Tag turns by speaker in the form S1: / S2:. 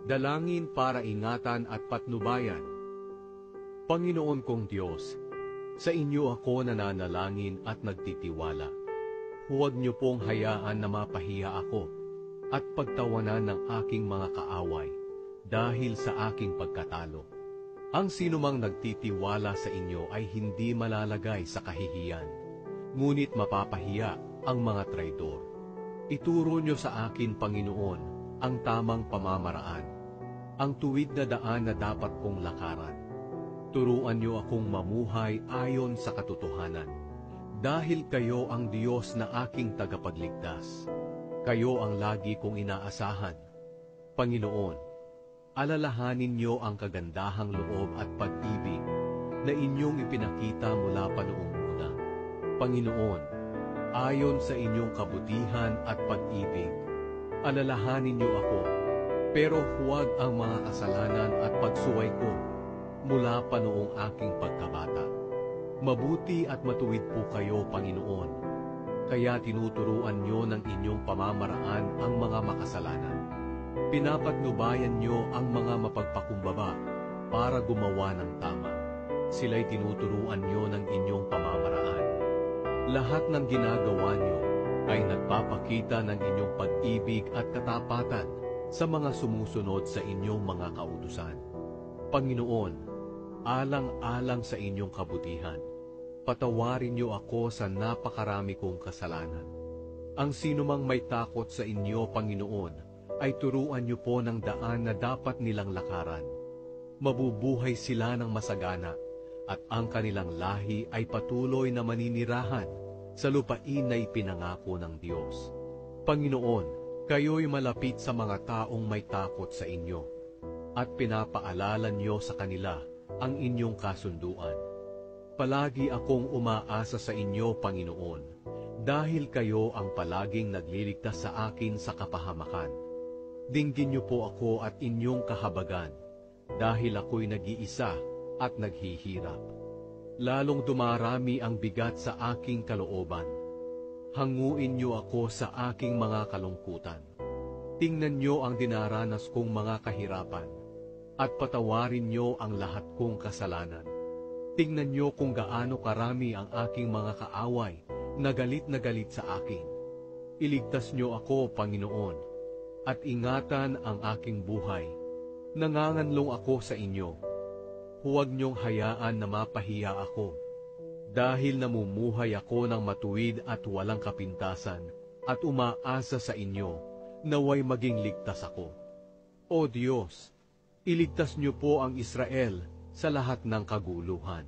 S1: Dalangin para ingatan at patnubayan. Panginoon kong Diyos, sa inyo ako nananalangin at nagtitiwala. Huwag niyo pong hayaan na mapahiya ako at pagtawanan ng aking mga kaaway dahil sa aking pagkatalo. Ang sinumang nagtitiwala sa inyo ay hindi malalagay sa kahihiyan, ngunit mapapahiya ang mga traidor. Ituro niyo sa akin, Panginoon, ang tamang pamamaraan, ang tuwid na daan na dapat kong lakaran. Turuan niyo akong mamuhay ayon sa katotohanan, dahil kayo ang Diyos na aking tagapagligtas. Kayo ang lagi kong inaasahan. Panginoon, alalahanin niyo ang kagandahang loob at pag-ibig na inyong ipinakita mula pa noong una. Panginoon, ayon sa inyong kabutihan at pag-ibig, alalahanin niyo ako, pero huwag ang mga kasalanan at pagsuway ko mula pa noong aking pagkabata. Mabuti at matuwid po kayo, Panginoon, kaya tinuturuan niyo ng inyong pamamaraan ang mga makasalanan. Pinapatnubayan niyo ang mga mapagpakumbaba para gumawa ng tama. Sila'y tinuturuan niyo ng inyong pamamaraan. Lahat ng ginagawa niyo ay nagpapakita ng inyong pag-ibig at katapatan sa mga sumusunod sa inyong mga kautusan. Panginoon, alang-alang sa inyong kabutihan, patawarin niyo ako sa napakarami kong kasalanan. Ang sinumang may takot sa inyo, Panginoon, ay turuan niyo po ng daan na dapat nilang lakaran. Mabubuhay sila ng masagana, at ang kanilang lahi ay patuloy na maninirahan sa lupain na ipinangako ng Diyos. Panginoon, kayo'y malapit sa mga taong may takot sa inyo, at pinapaalala niyo sa kanila ang inyong kasunduan. Palagi akong umaasa sa inyo, Panginoon, dahil kayo ang palaging nagliligtas sa akin sa kapahamakan. Dinggin niyo po ako at inyong kahabagan, dahil ako'y nag-iisa at naghihirap. Lalong dumarami ang bigat sa aking kalooban. Hanguin niyo ako sa aking mga kalungkutan. Tingnan niyo ang dinaranas kong mga kahirapan, at patawarin niyo ang lahat kong kasalanan. Tingnan niyo kung gaano karami ang aking mga kaaway na galit sa akin. Iligtas niyo ako, Panginoon, at ingatan ang aking buhay. Nanganganlong ako sa inyo. Huwag niyong hayaan na mapahiya ako, dahil namumuhay ako ng matuwid at walang kapintasan, at umaasa sa inyo, naway maging ligtas ako. O Diyos, iligtas niyo po ang Israel sa lahat ng kaguluhan.